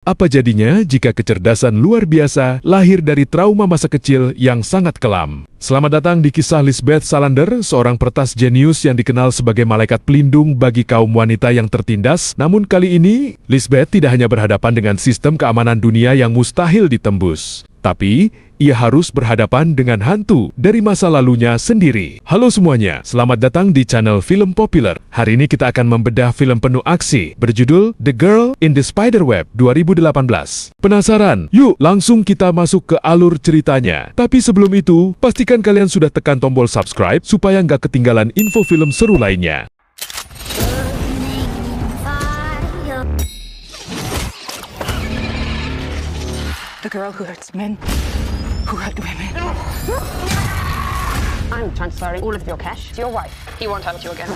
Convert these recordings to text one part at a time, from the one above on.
Apa jadinya jika kecerdasan luar biasa lahir dari trauma masa kecil yang sangat kelam? Selamat datang di kisah Lisbeth Salander, seorang peretas jenius yang dikenal sebagai malaikat pelindung bagi kaum wanita yang tertindas. Namun kali ini, Lisbeth tidak hanya berhadapan dengan sistem keamanan dunia yang mustahil ditembus, tapi ia harus berhadapan dengan hantu dari masa lalunya sendiri. Halo semuanya, selamat datang di channel Film Populer. Hari ini kita akan membedah film penuh aksi berjudul The Girl in the Spiderweb 2018. Penasaran? Yuk langsung kita masuk ke alur ceritanya. Tapi sebelum itu, pastikan kalian sudah tekan tombol subscribe supaya nggak ketinggalan info film seru lainnya. The girl who hurts men, who hurt women. I'm transferring all of your cash to your wife. He won't hurt you again.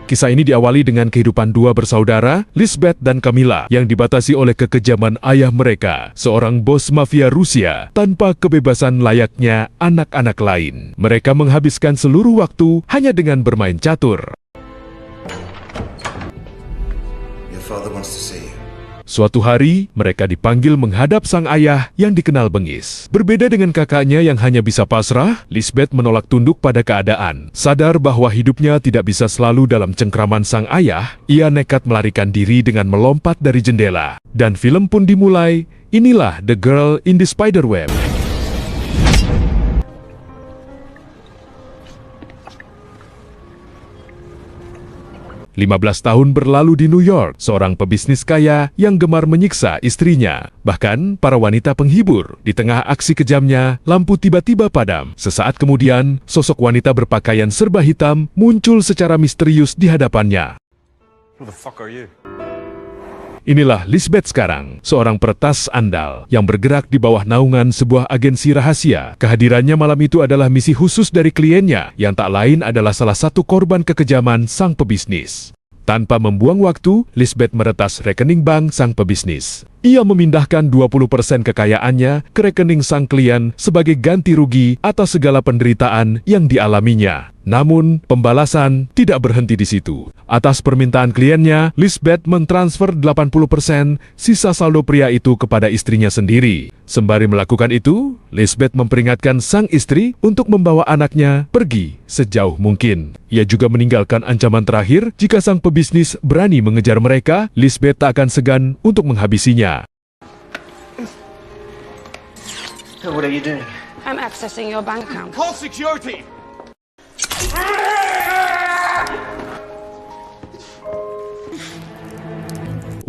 Kisah ini diawali dengan kehidupan dua bersaudara, Lisbeth dan Camilla, yang dibatasi oleh kekejaman ayah mereka, seorang bos mafia Rusia, tanpa kebebasan layaknya anak-anak lain. Mereka menghabiskan seluruh waktu hanya dengan bermain catur. Your father wants to see you. Suatu hari, mereka dipanggil menghadap sang ayah yang dikenal bengis. Berbeda dengan kakaknya yang hanya bisa pasrah, Lisbeth menolak tunduk pada keadaan. Sadar bahwa hidupnya tidak bisa selalu dalam cengkraman sang ayah, ia nekat melarikan diri dengan melompat dari jendela. Dan film pun dimulai. Inilah The Girl in the Spiderweb. 15 tahun berlalu di New York, seorang pebisnis kaya yang gemar menyiksa istrinya. Bahkan, para wanita penghibur. Di tengah aksi kejamnya, lampu tiba-tiba padam. Sesaat kemudian, sosok wanita berpakaian serba hitam muncul secara misterius di hadapannya. Who the fuck are you? Inilah Lisbeth sekarang, seorang peretas andal yang bergerak di bawah naungan sebuah agensi rahasia. Kehadirannya malam itu adalah misi khusus dari kliennya, yang tak lain adalah salah satu korban kekejaman sang pebisnis. Tanpa membuang waktu, Lisbeth meretas rekening bank sang pebisnis. Ia memindahkan 20% kekayaannya ke rekening sang klien sebagai ganti rugi atas segala penderitaan yang dialaminya. Namun, pembalasan tidak berhenti di situ. Atas permintaan kliennya, Lisbeth mentransfer 80% sisa saldo pria itu kepada istrinya sendiri. Sembari melakukan itu, Lisbeth memperingatkan sang istri untuk membawa anaknya pergi sejauh mungkin. Ia juga meninggalkan ancaman terakhir jika sang pebisnis berani mengejar mereka, Lisbeth tak akan segan untuk menghabisinya. So what are you doing? I'm accessing your bank account. Call security!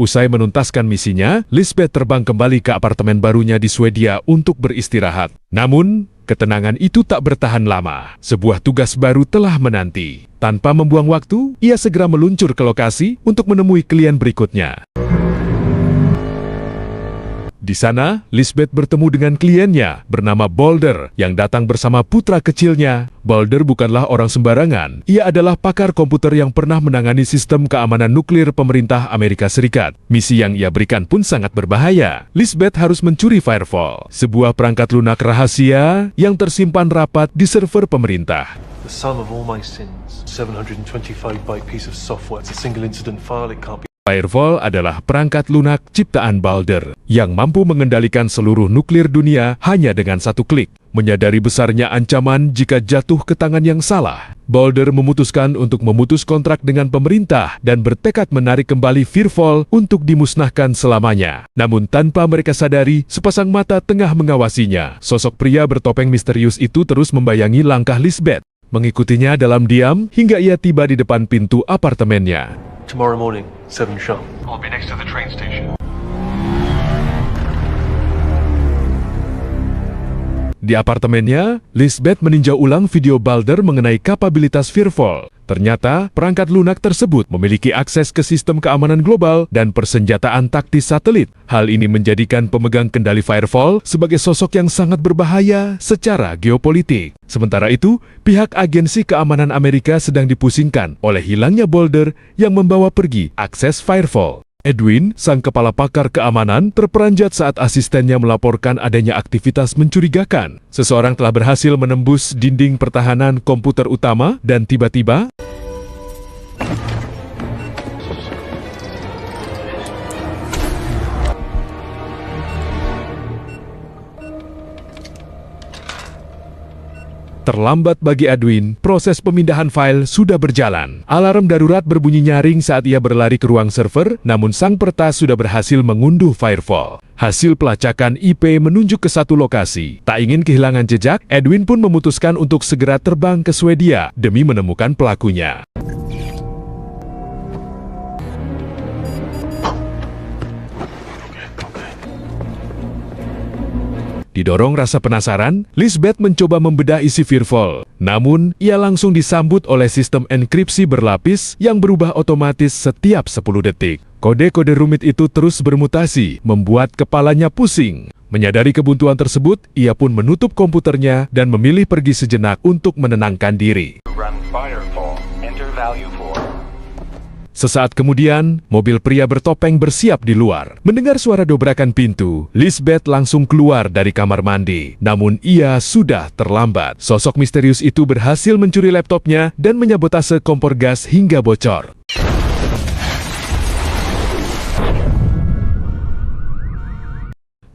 Usai menuntaskan misinya, Lisbeth terbang kembali ke apartemen barunya di Swedia untuk beristirahat. Namun, ketenangan itu tak bertahan lama. Sebuah tugas baru telah menanti. Tanpa membuang waktu, ia segera meluncur ke lokasi untuk menemui klien berikutnya. Di sana, Lisbeth bertemu dengan kliennya bernama Boulder yang datang bersama putra kecilnya. Boulder bukanlah orang sembarangan. Ia adalah pakar komputer yang pernah menangani sistem keamanan nuklir pemerintah Amerika Serikat. Misi yang ia berikan pun sangat berbahaya. Lisbeth harus mencuri Firewall, sebuah perangkat lunak rahasia yang tersimpan rapat di server pemerintah. The sum of all my sins, 725-byte piece of software. It's a single incident file, it can't be... Firewall adalah perangkat lunak ciptaan Boulder yang mampu mengendalikan seluruh nuklir dunia hanya dengan satu klik. Menyadari besarnya ancaman jika jatuh ke tangan yang salah, Boulder memutuskan untuk memutus kontrak dengan pemerintah dan bertekad menarik kembali Firewall untuk dimusnahkan selamanya. Namun tanpa mereka sadari, sepasang mata tengah mengawasinya. Sosok pria bertopeng misterius itu terus membayangi langkah Lisbeth, mengikutinya dalam diam hingga ia tiba di depan pintu apartemennya. Tomorrow morning, 7 sharp. I'll be next to the train station. Di apartemennya, Lisbeth meninjau ulang video Boulder mengenai kapabilitas Firewall. Ternyata, perangkat lunak tersebut memiliki akses ke sistem keamanan global dan persenjataan taktis satelit. Hal ini menjadikan pemegang kendali Firewall sebagai sosok yang sangat berbahaya secara geopolitik. Sementara itu, pihak agensi keamanan Amerika sedang dipusingkan oleh hilangnya Boulder yang membawa pergi akses Firewall. Edwin, sang kepala pakar keamanan, terperanjat saat asistennya melaporkan adanya aktivitas mencurigakan. Seseorang telah berhasil menembus dinding pertahanan komputer utama dan tiba-tiba terlambat bagi Edwin, proses pemindahan file sudah berjalan. Alarm darurat berbunyi nyaring saat ia berlari ke ruang server, namun sang peretas sudah berhasil mengunduh firewall. Hasil pelacakan IP menunjuk ke satu lokasi. Tak ingin kehilangan jejak, Edwin pun memutuskan untuk segera terbang ke Swedia demi menemukan pelakunya. Didorong rasa penasaran, Lisbeth mencoba membedah isi firewall. Namun, ia langsung disambut oleh sistem enkripsi berlapis yang berubah otomatis setiap 10 detik. Kode-kode rumit itu terus bermutasi, membuat kepalanya pusing. Menyadari kebuntuan tersebut, ia pun menutup komputernya dan memilih pergi sejenak untuk menenangkan diri. Run Firefall. Enter value 4. Sesaat kemudian, mobil pria bertopeng bersiap di luar. Mendengar suara dobrakan pintu, Lisbeth langsung keluar dari kamar mandi. Namun ia sudah terlambat. Sosok misterius itu berhasil mencuri laptopnya dan menyabotase kompor gas hingga bocor.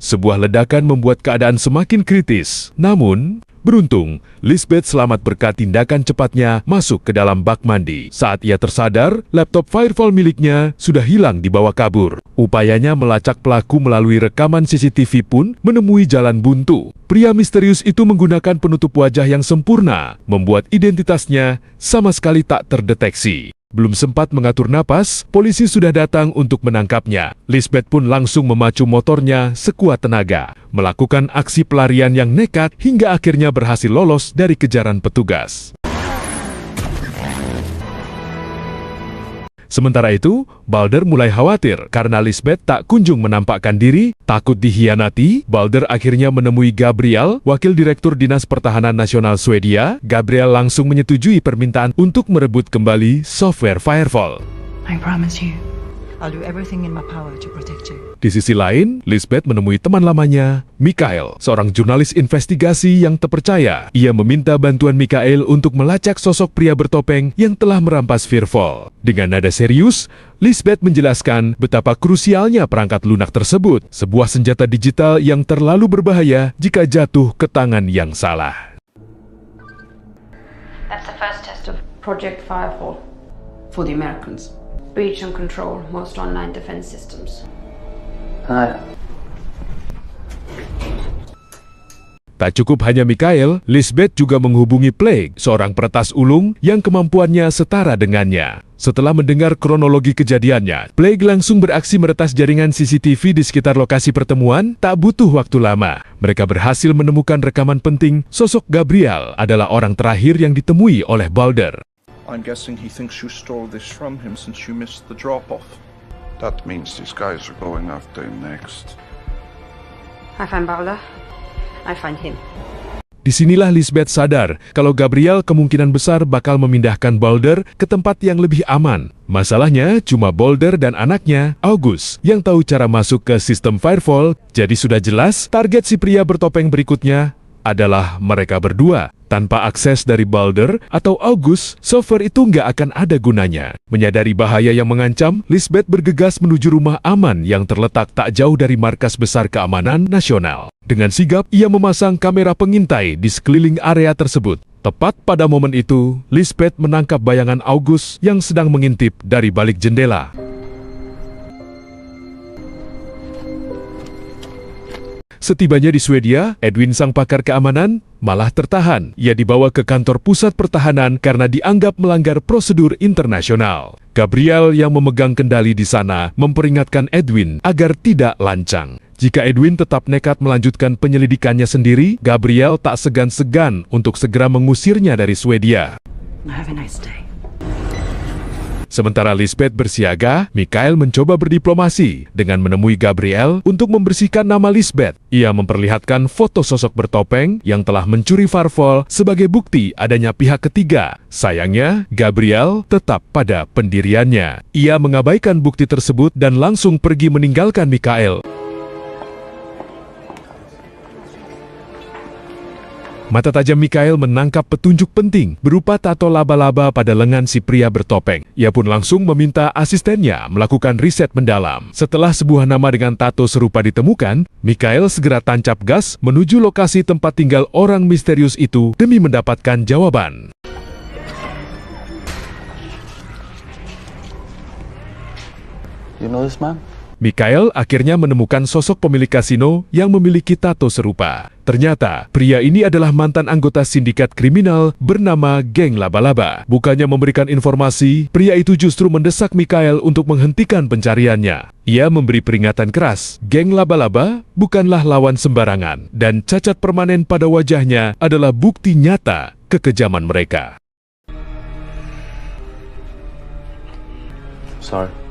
Sebuah ledakan membuat keadaan semakin kritis. Namun, beruntung, Lisbeth selamat berkat tindakan cepatnya masuk ke dalam bak mandi. Saat ia tersadar, laptop firewall miliknya sudah hilang dibawa kabur. Upayanya melacak pelaku melalui rekaman CCTV pun menemui jalan buntu. Pria misterius itu menggunakan penutup wajah yang sempurna, membuat identitasnya sama sekali tak terdeteksi. Belum sempat mengatur napas, polisi sudah datang untuk menangkapnya. Lisbeth pun langsung memacu motornya sekuat tenaga, melakukan aksi pelarian yang nekat hingga akhirnya berhasil lolos dari kejaran petugas. Sementara itu, Balder mulai khawatir karena Lisbeth tak kunjung menampakkan diri. Takut dikhianati, Balder akhirnya menemui Gabriel, Wakil Direktur Dinas Pertahanan Nasional Swedia. Gabriel langsung menyetujui permintaan untuk merebut kembali software firewall. I promise you, I'll do everything in my power to protect you. Di sisi lain, Lisbeth menemui teman lamanya, Mikhail, seorang jurnalis investigasi yang terpercaya. Ia meminta bantuan Mikhail untuk melacak sosok pria bertopeng yang telah merampas firewall. Dengan nada serius, Lisbeth menjelaskan betapa krusialnya perangkat lunak tersebut, sebuah senjata digital yang terlalu berbahaya jika jatuh ke tangan yang salah. That's the first test of Project Firefall for the Americans. Breach and control most online defense systems. Tak cukup hanya Mikhail, Lisbeth juga menghubungi Plague, seorang peretas ulung yang kemampuannya setara dengannya. Setelah mendengar kronologi kejadiannya, Plague langsung beraksi meretas jaringan CCTV di sekitar lokasi pertemuan. Tak butuh waktu lama, mereka berhasil menemukan rekaman penting. Sosok Gabriel adalah orang terakhir yang ditemui oleh Balder. I'm guessing he thinks you stole this from him since you missed the drop-off. That means these guys are going after him next. I find Bowler. I find him. Disinilah Lisbeth sadar kalau Gabriel kemungkinan besar bakal memindahkan Balder ke tempat yang lebih aman. Masalahnya cuma Balder dan anaknya, August, yang tahu cara masuk ke sistem firewall. Jadi sudah jelas target si pria bertopeng berikutnya adalah mereka berdua. Tanpa akses dari Balder atau August, software itu nggak akan ada gunanya. Menyadari bahaya yang mengancam, Lisbeth bergegas menuju rumah aman yang terletak tak jauh dari markas besar keamanan nasional. Dengan sigap, ia memasang kamera pengintai di sekeliling area tersebut. Tepat pada momen itu, Lisbeth menangkap bayangan August yang sedang mengintip dari balik jendela. Setibanya di Swedia, Edwin sang pakar keamanan malah tertahan. Ia dibawa ke kantor pusat pertahanan karena dianggap melanggar prosedur internasional. Gabriel yang memegang kendali di sana memperingatkan Edwin agar tidak lancang. Jika Edwin tetap nekat melanjutkan penyelidikannya sendiri, Gabriel tak segan-segan untuk segera mengusirnya dari Swedia. Have a nice day. Sementara Lisbeth bersiaga, Mikhail mencoba berdiplomasi dengan menemui Gabriel untuk membersihkan nama Lisbeth. Ia memperlihatkan foto sosok bertopeng yang telah mencuri Firefall sebagai bukti adanya pihak ketiga. Sayangnya, Gabriel tetap pada pendiriannya. Ia mengabaikan bukti tersebut dan langsung pergi meninggalkan Mikhail. Mata tajam Mikhail menangkap petunjuk penting berupa tato laba-laba pada lengan si pria bertopeng. Ia pun langsung meminta asistennya melakukan riset mendalam. Setelah sebuah nama dengan tato serupa ditemukan, Mikhail segera tancap gas menuju lokasi tempat tinggal orang misterius itu demi mendapatkan jawaban. You know this man? Mikhail akhirnya menemukan sosok pemilik kasino yang memiliki tato serupa. Ternyata, pria ini adalah mantan anggota sindikat kriminal bernama Geng Laba-Laba. Bukannya memberikan informasi, pria itu justru mendesak Mikhail untuk menghentikan pencariannya. Ia memberi peringatan keras, Geng Laba-Laba bukanlah lawan sembarangan, dan cacat permanen pada wajahnya adalah bukti nyata kekejaman mereka. Sorry.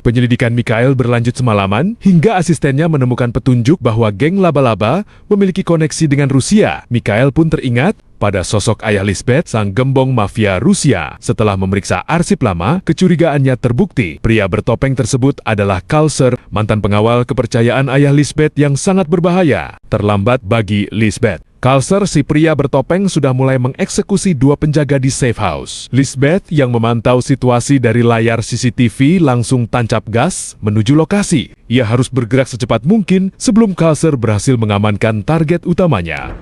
Penyelidikan Mikhail berlanjut semalaman hingga asistennya menemukan petunjuk bahwa Geng Laba-Laba memiliki koneksi dengan Rusia. Mikhail pun teringat pada sosok ayah Lisbeth, sang gembong mafia Rusia. Setelah memeriksa arsip lama, kecurigaannya terbukti. Pria bertopeng tersebut adalah Kalser, mantan pengawal kepercayaan ayah Lisbeth yang sangat berbahaya. Terlambat bagi Lisbeth. Kalser, si pria bertopeng, sudah mulai mengeksekusi 2 penjaga di safe house. Lisbeth yang memantau situasi dari layar CCTV langsung tancap gas menuju lokasi. Ia harus bergerak secepat mungkin sebelum Kalser berhasil mengamankan target utamanya.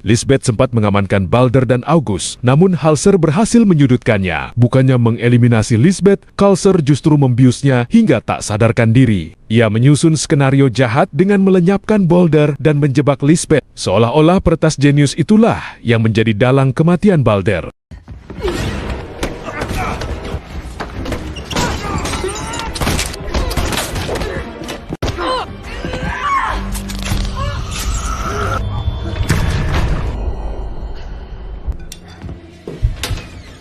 Lisbeth sempat mengamankan Balder dan August, namun Halser berhasil menyudutkannya. Bukannya mengeliminasi Lisbeth, Kalser justru membiusnya hingga tak sadarkan diri. Ia menyusun skenario jahat dengan melenyapkan Balder dan menjebak Lisbeth. Seolah-olah peretas jenius itulah yang menjadi dalang kematian Balder.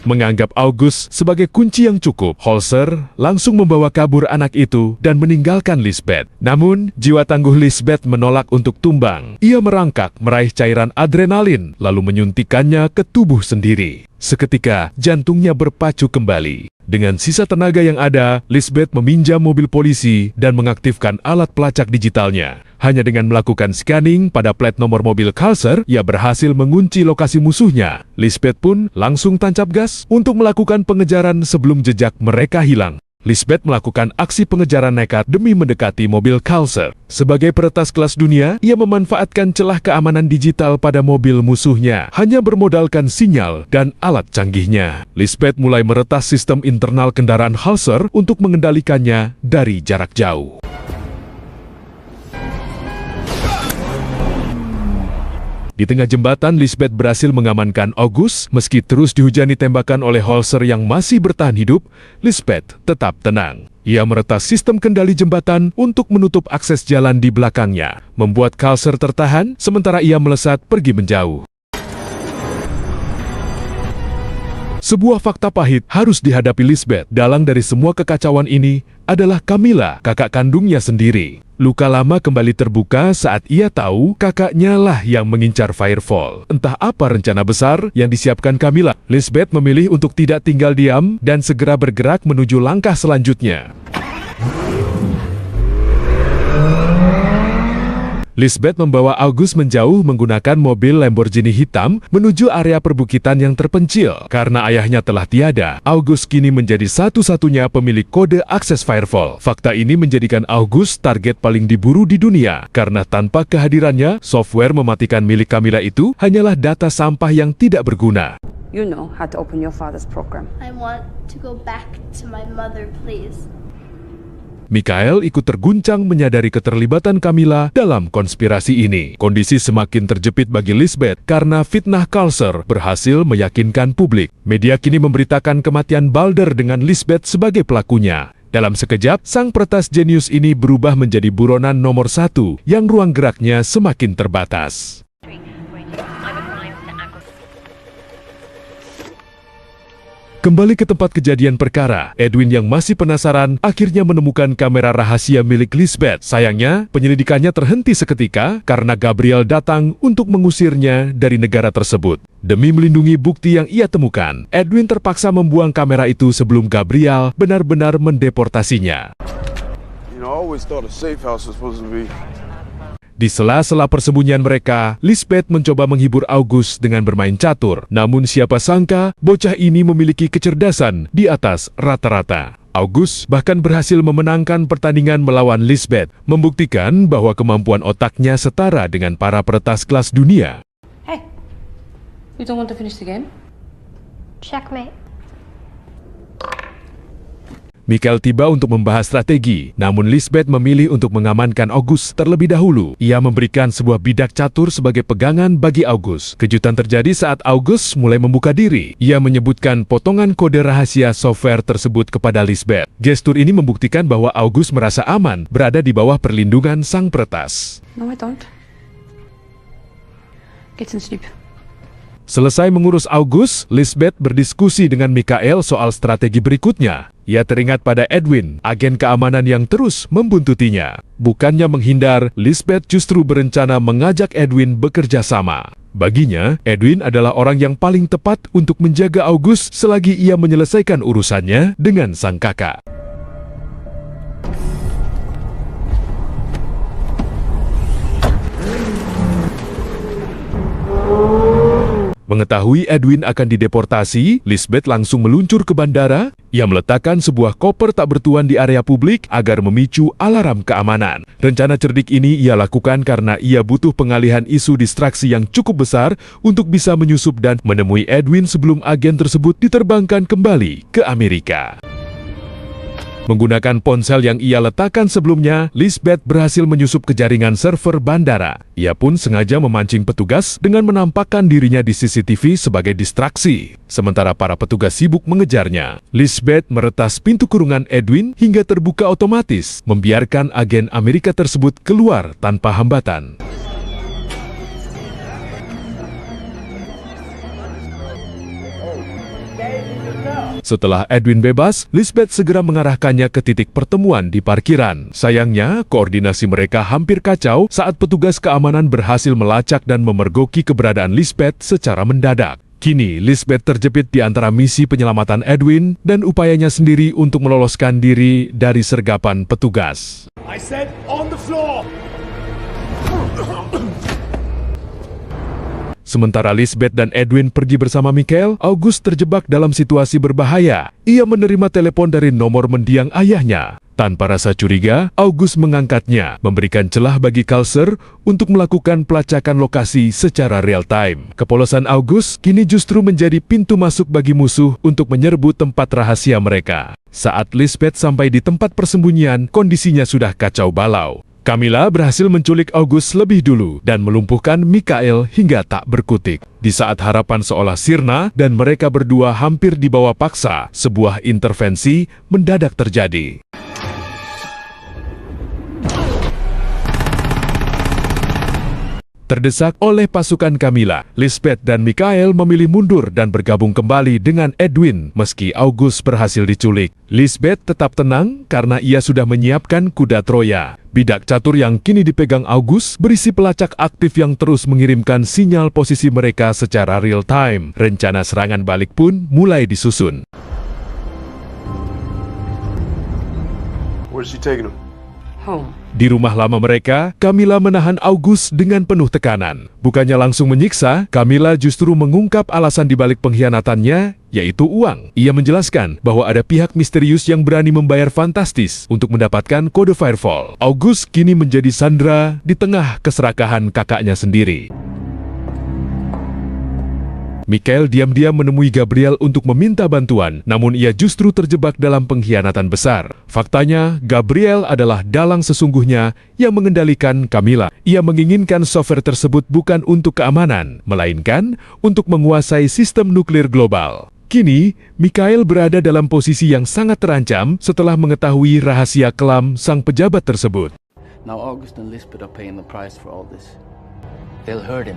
Menganggap August sebagai kunci yang cukup, Holzer langsung membawa kabur anak itu dan meninggalkan Lisbeth. Namun, jiwa tangguh Lisbeth menolak untuk tumbang. Ia merangkak meraih cairan adrenalin, lalu menyuntikkannya ke tubuh sendiri. Seketika, jantungnya berpacu kembali. Dengan sisa tenaga yang ada, Lisbeth meminjam mobil polisi dan mengaktifkan alat pelacak digitalnya. Hanya dengan melakukan scanning pada plat nomor mobil Kalser, ia berhasil mengunci lokasi musuhnya. Lisbeth pun langsung tancap gas untuk melakukan pengejaran sebelum jejak mereka hilang. Lisbeth melakukan aksi pengejaran nekat demi mendekati mobil Kalser. Sebagai peretas kelas dunia, ia memanfaatkan celah keamanan digital pada mobil musuhnya, hanya bermodalkan sinyal dan alat canggihnya. Lisbeth mulai meretas sistem internal kendaraan Halser untuk mengendalikannya dari jarak jauh. Di tengah jembatan, Lisbeth berhasil mengamankan August. Meski terus dihujani tembakan oleh Holzer yang masih bertahan hidup, Lisbeth tetap tenang. Ia meretas sistem kendali jembatan untuk menutup akses jalan di belakangnya, membuat Kalser tertahan sementara ia melesat pergi menjauh. Sebuah fakta pahit harus dihadapi Lisbeth. Dalang dari semua kekacauan ini adalah Camilla, kakak kandungnya sendiri. Luka lama kembali terbuka saat ia tahu kakaknya lah yang mengincar Firefall. Entah apa rencana besar yang disiapkan Camilla. Lisbeth memilih untuk tidak tinggal diam dan segera bergerak menuju langkah selanjutnya. Lisbeth membawa August menjauh menggunakan mobil Lamborghini hitam menuju area perbukitan yang terpencil. Karena ayahnya telah tiada, August kini menjadi satu-satunya pemilik kode akses Firefall. Fakta ini menjadikan August target paling diburu di dunia, karena tanpa kehadirannya, software mematikan milik Camilla itu hanyalah data sampah yang tidak berguna. You know how to open your father's program. I want to go back to my mother, please. Mikhail ikut terguncang menyadari keterlibatan Camilla dalam konspirasi ini. Kondisi semakin terjepit bagi Lisbeth karena fitnah Kalser berhasil meyakinkan publik. Media kini memberitakan kematian Balder dengan Lisbeth sebagai pelakunya. Dalam sekejap, sang peretas jenius ini berubah menjadi buronan nomor 1 yang ruang geraknya semakin terbatas. Kembali ke tempat kejadian perkara, Edwin yang masih penasaran akhirnya menemukan kamera rahasia milik Lisbeth. Sayangnya, penyelidikannya terhenti seketika karena Gabriel datang untuk mengusirnya dari negara tersebut. Demi melindungi bukti yang ia temukan, Edwin terpaksa membuang kamera itu sebelum Gabriel benar-benar mendeportasinya. Di sela-sela persembunyian mereka, Lisbeth mencoba menghibur August dengan bermain catur. Namun siapa sangka, bocah ini memiliki kecerdasan di atas rata-rata. August bahkan berhasil memenangkan pertandingan melawan Lisbeth, membuktikan bahwa kemampuan otaknya setara dengan para peretas kelas dunia. Hey, you don't want to finish the game? Checkmate. Michael tiba untuk membahas strategi, namun Lisbeth memilih untuk mengamankan August terlebih dahulu. Ia memberikan sebuah bidak catur sebagai pegangan bagi August. Kejutan terjadi saat August mulai membuka diri. Ia menyebutkan potongan kode rahasia software tersebut kepada Lisbeth. Gestur ini membuktikan bahwa August merasa aman berada di bawah perlindungan sang peretas. No, I don't. Get some sleep. Selesai mengurus August, Lisbeth berdiskusi dengan Michael soal strategi berikutnya. Ia teringat pada Edwin, agen keamanan yang terus membuntutinya. Bukannya menghindar, Lisbeth justru berencana mengajak Edwin bekerja sama. Baginya, Edwin adalah orang yang paling tepat untuk menjaga August selagi ia menyelesaikan urusannya dengan sang kakak. Mengetahui Edwin akan dideportasi, Lisbeth langsung meluncur ke bandara. Ia meletakkan sebuah koper tak bertuan di area publik agar memicu alarm keamanan. Rencana cerdik ini ia lakukan karena ia butuh pengalihan isu distraksi yang cukup besar untuk bisa menyusup dan menemui Edwin sebelum agen tersebut diterbangkan kembali ke Amerika. Menggunakan ponsel yang ia letakkan sebelumnya, Lisbeth berhasil menyusup ke jaringan server bandara. Ia pun sengaja memancing petugas dengan menampakkan dirinya di CCTV sebagai distraksi. Sementara para petugas sibuk mengejarnya, Lisbeth meretas pintu kurungan Edwin hingga terbuka otomatis, membiarkan agen Amerika tersebut keluar tanpa hambatan. Setelah Edwin bebas, Lisbeth segera mengarahkannya ke titik pertemuan di parkiran. Sayangnya, koordinasi mereka hampir kacau saat petugas keamanan berhasil melacak dan memergoki keberadaan Lisbeth secara mendadak. Kini, Lisbeth terjepit di antara misi penyelamatan Edwin dan upayanya sendiri untuk meloloskan diri dari sergapan petugas. I said on the floor. Sementara Lisbeth dan Edwin pergi bersama Michael, August terjebak dalam situasi berbahaya. Ia menerima telepon dari nomor mendiang ayahnya. Tanpa rasa curiga, August mengangkatnya, memberikan celah bagi Culser untuk melakukan pelacakan lokasi secara real-time. Kepolosan August kini justru menjadi pintu masuk bagi musuh untuk menyerbu tempat rahasia mereka. Saat Lisbeth sampai di tempat persembunyian, kondisinya sudah kacau balau. Camilla berhasil menculik August lebih dulu dan melumpuhkan Michael hingga tak berkutik. Di saat harapan seolah sirna dan mereka berdua hampir dibawa paksa, sebuah intervensi mendadak terjadi. Terdesak oleh pasukan Camilla, Lisbeth dan Michael memilih mundur dan bergabung kembali dengan Edwin meski August berhasil diculik. Lisbeth tetap tenang karena ia sudah menyiapkan kuda Troya. Bidak catur yang kini dipegang August berisi pelacak aktif yang terus mengirimkan sinyal posisi mereka secara real-time. Rencana serangan balik pun mulai disusun. Where's she taking him? Home. Di rumah lama mereka, Camilla menahan August dengan penuh tekanan. Bukannya langsung menyiksa, Camilla justru mengungkap alasan dibalik pengkhianatannya, yaitu uang. Ia menjelaskan bahwa ada pihak misterius yang berani membayar fantastis untuk mendapatkan kode Firefall. August kini menjadi sandera di tengah keserakahan kakaknya sendiri. Michael diam-diam menemui Gabriel untuk meminta bantuan, namun ia justru terjebak dalam pengkhianatan besar. Faktanya, Gabriel adalah dalang sesungguhnya yang mengendalikan Camilla. Ia menginginkan software tersebut bukan untuk keamanan, melainkan untuk menguasai sistem nuklir global. Kini, Michael berada dalam posisi yang sangat terancam setelah mengetahui rahasia kelam sang pejabat tersebut. Now August and Lisbeth are paying the price for all this. They'll hurt him.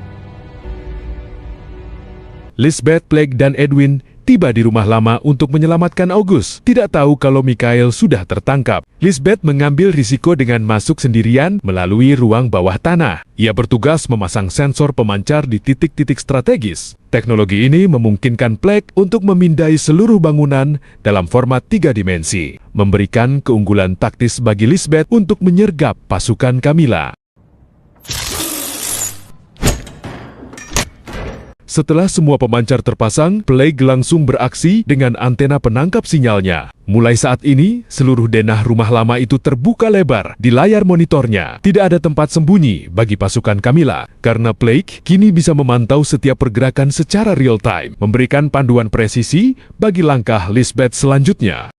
Lisbeth, Blake, dan Edwin tiba di rumah lama untuk menyelamatkan August, tidak tahu kalau Mikhail sudah tertangkap. Lisbeth mengambil risiko dengan masuk sendirian melalui ruang bawah tanah. Ia bertugas memasang sensor pemancar di titik-titik strategis. Teknologi ini memungkinkan Plague untuk memindai seluruh bangunan dalam format 3 dimensi, memberikan keunggulan taktis bagi Lisbeth untuk menyergap pasukan Camilla. Setelah semua pemancar terpasang, Plague langsung beraksi dengan antena penangkap sinyalnya. Mulai saat ini, seluruh denah rumah lama itu terbuka lebar di layar monitornya. Tidak ada tempat sembunyi bagi pasukan Camilla, karena Plague kini bisa memantau setiap pergerakan secara real-time, memberikan panduan presisi bagi langkah Lisbeth selanjutnya.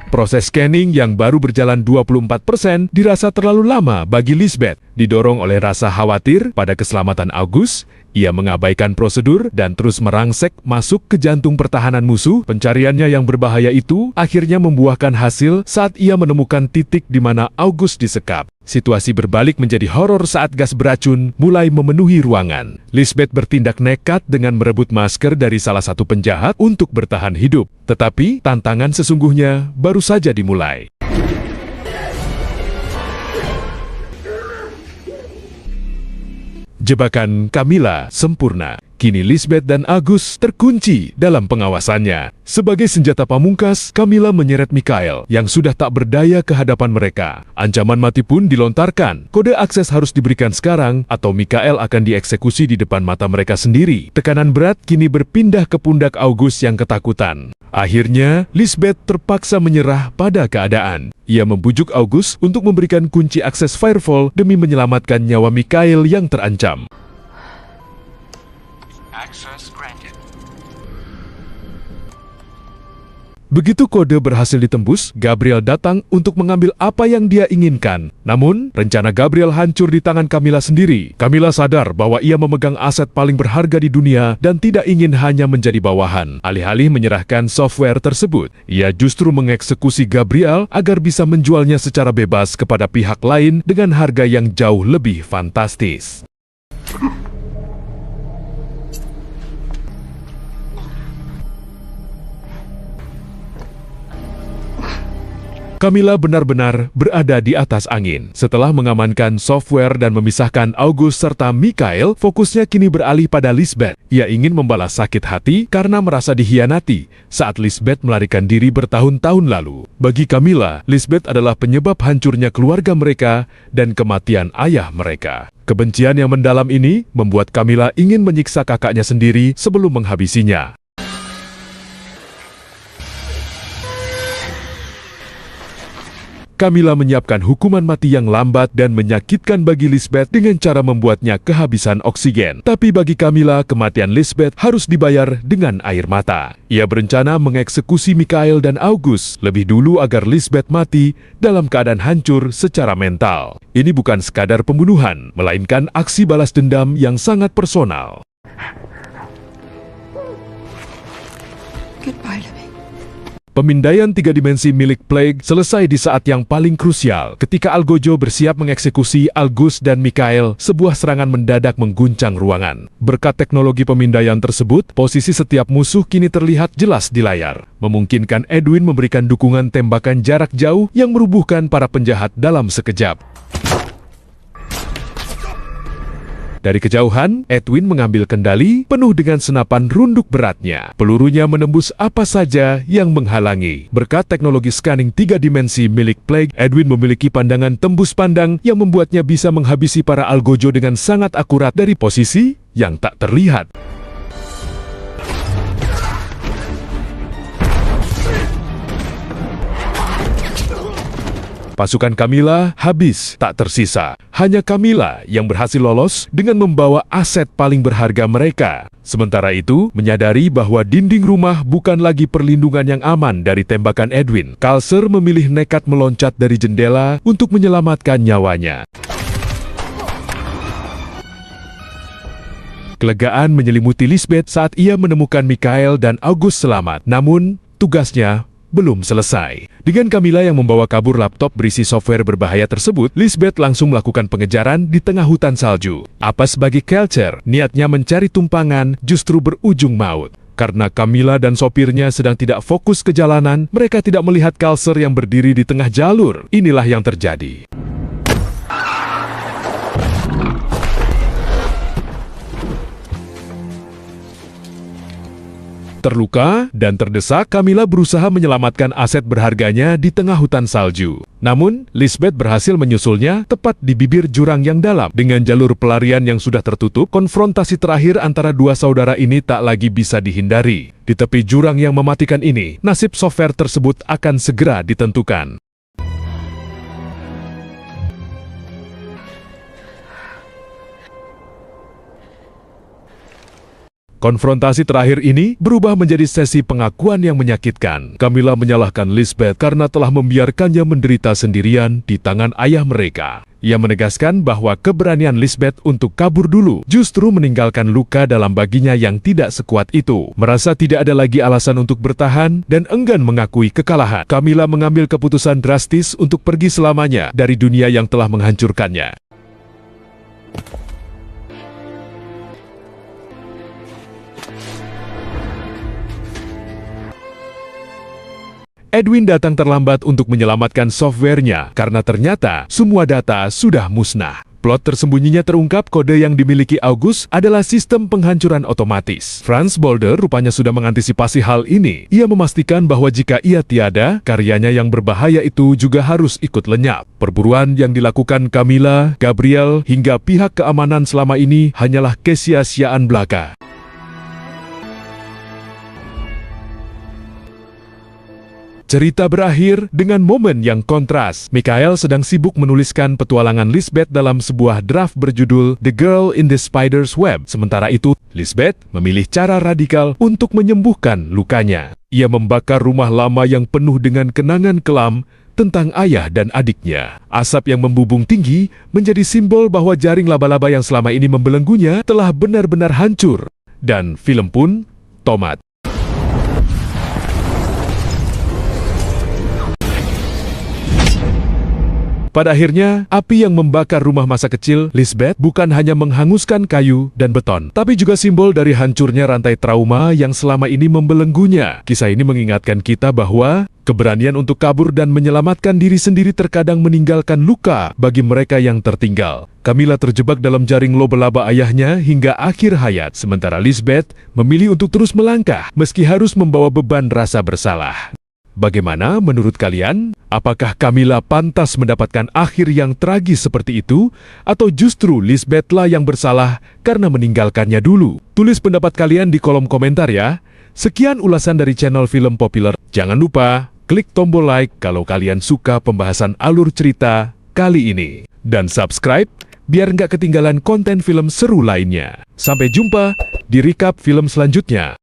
Proses scanning yang baru berjalan 24% dirasa terlalu lama bagi Lisbeth. Didorong oleh rasa khawatir pada keselamatan August, ia mengabaikan prosedur dan terus merangsek masuk ke jantung pertahanan musuh. Pencariannya yang berbahaya itu akhirnya membuahkan hasil saat ia menemukan titik di mana August disekap. Situasi berbalik menjadi horor saat gas beracun mulai memenuhi ruangan. Lisbeth bertindak nekat dengan merebut masker dari salah satu penjahat untuk bertahan hidup. Tetapi tantangan sesungguhnya baru saja dimulai. Jebakan Camilla sempurna. Kini Lisbeth dan August terkunci dalam pengawasannya. Sebagai senjata pamungkas, Camilla menyeret Mikhail yang sudah tak berdaya ke hadapan mereka. Ancaman mati pun dilontarkan. Kode akses harus diberikan sekarang atau Mikhail akan dieksekusi di depan mata mereka sendiri. Tekanan berat kini berpindah ke pundak August yang ketakutan. Akhirnya, Lisbeth terpaksa menyerah pada keadaan. Ia membujuk August untuk memberikan kunci akses Firefall demi menyelamatkan nyawa Mikhail yang terancam. Access granted. Begitu kode berhasil ditembus, Gabriel datang untuk mengambil apa yang dia inginkan. Namun, rencana Gabriel hancur di tangan Camilla sendiri. Camilla sadar bahwa ia memegang aset paling berharga di dunia dan tidak ingin hanya menjadi bawahan. Alih-alih menyerahkan software tersebut, ia justru mengeksekusi Gabriel agar bisa menjualnya secara bebas kepada pihak lain dengan harga yang jauh lebih fantastis. Camilla benar-benar berada di atas angin. Setelah mengamankan software dan memisahkan August serta Mikhail, fokusnya kini beralih pada Lisbeth. Ia ingin membalas sakit hati karena merasa dikhianati saat Lisbeth melarikan diri bertahun-tahun lalu. Bagi Camilla, Lisbeth adalah penyebab hancurnya keluarga mereka dan kematian ayah mereka. Kebencian yang mendalam ini membuat Camilla ingin menyiksa kakaknya sendiri sebelum menghabisinya. Camilla menyiapkan hukuman mati yang lambat dan menyakitkan bagi Lisbeth dengan cara membuatnya kehabisan oksigen. Tapi bagi Camilla, kematian Lisbeth harus dibayar dengan air mata. Ia berencana mengeksekusi Mikhail dan August lebih dulu agar Lisbeth mati dalam keadaan hancur secara mental. Ini bukan sekadar pembunuhan, melainkan aksi balas dendam yang sangat personal. Goodbye to me. Pemindaian 3 dimensi milik Plague selesai di saat yang paling krusial. Ketika Algojo bersiap mengeksekusi August dan Mikhail, sebuah serangan mendadak mengguncang ruangan. Berkat teknologi pemindaian tersebut, posisi setiap musuh kini terlihat jelas di layar, memungkinkan Edwin memberikan dukungan tembakan jarak jauh yang merubuhkan para penjahat dalam sekejap. Dari kejauhan, Edwin mengambil kendali penuh dengan senapan runduk beratnya. Pelurunya menembus apa saja yang menghalangi. Berkat teknologi scanning 3 dimensi milik Plague, Edwin memiliki pandangan tembus pandang yang membuatnya bisa menghabisi para Algojo dengan sangat akurat dari posisi yang tak terlihat. Pasukan Camilla habis tak tersisa. Hanya Camilla yang berhasil lolos dengan membawa aset paling berharga mereka. Sementara itu, menyadari bahwa dinding rumah bukan lagi perlindungan yang aman dari tembakan Edwin, Kalser memilih nekat meloncat dari jendela untuk menyelamatkan nyawanya. Kelegaan menyelimuti Lisbeth saat ia menemukan Mikhail dan August selamat. Namun, tugasnya belum selesai. Dengan Camilla yang membawa kabur laptop berisi software berbahaya tersebut, Lisbeth langsung melakukan pengejaran di tengah hutan salju. Apes bagi Kelcher, niatnya mencari tumpangan justru berujung maut. Karena Camilla dan sopirnya sedang tidak fokus ke jalanan, mereka tidak melihat Kelcher yang berdiri di tengah jalur. Inilah yang terjadi. Terluka dan terdesak, Camilla berusaha menyelamatkan aset berharganya di tengah hutan salju. Namun, Lisbeth berhasil menyusulnya tepat di bibir jurang yang dalam. Dengan jalur pelarian yang sudah tertutup, konfrontasi terakhir antara dua saudara ini tak lagi bisa dihindari. Di tepi jurang yang mematikan ini, nasib software tersebut akan segera ditentukan. Konfrontasi terakhir ini berubah menjadi sesi pengakuan yang menyakitkan. Camilla menyalahkan Lisbeth karena telah membiarkannya menderita sendirian di tangan ayah mereka. Ia menegaskan bahwa keberanian Lisbeth untuk kabur dulu justru meninggalkan luka dalam baginya yang tidak sekuat itu. Merasa tidak ada lagi alasan untuk bertahan dan enggan mengakui kekalahan, Camilla mengambil keputusan drastis untuk pergi selamanya dari dunia yang telah menghancurkannya. Edwin datang terlambat untuk menyelamatkan softwarenya karena ternyata semua data sudah musnah. Plot tersembunyinya terungkap. Kode yang dimiliki August adalah sistem penghancuran otomatis. Franz Boulder rupanya sudah mengantisipasi hal ini. Ia memastikan bahwa jika ia tiada, karyanya yang berbahaya itu juga harus ikut lenyap. Perburuan yang dilakukan Camilla, Gabriel, hingga pihak keamanan selama ini hanyalah kesia-siaan belaka. Cerita berakhir dengan momen yang kontras. Michael sedang sibuk menuliskan petualangan Lisbeth dalam sebuah draft berjudul The Girl in the Spider's Web. Sementara itu, Lisbeth memilih cara radikal untuk menyembuhkan lukanya. Ia membakar rumah lama yang penuh dengan kenangan kelam tentang ayah dan adiknya. Asap yang membubung tinggi menjadi simbol bahwa jaring laba-laba yang selama ini membelenggunya telah benar-benar hancur. Dan film pun tamat. Pada akhirnya, api yang membakar rumah masa kecil Lisbeth bukan hanya menghanguskan kayu dan beton, tapi juga simbol dari hancurnya rantai trauma yang selama ini membelenggunya. Kisah ini mengingatkan kita bahwa keberanian untuk kabur dan menyelamatkan diri sendiri terkadang meninggalkan luka bagi mereka yang tertinggal. Camilla terjebak dalam jaring laba-laba ayahnya hingga akhir hayat, sementara Lisbeth memilih untuk terus melangkah meski harus membawa beban rasa bersalah. Bagaimana menurut kalian? Apakah Camilla pantas mendapatkan akhir yang tragis seperti itu? Atau justru Lisbethlah yang bersalah karena meninggalkannya dulu? Tulis pendapat kalian di kolom komentar ya. Sekian ulasan dari channel Film Populer. Jangan lupa klik tombol like kalau kalian suka pembahasan alur cerita kali ini. Dan subscribe biar nggak ketinggalan konten film seru lainnya. Sampai jumpa di recap film selanjutnya.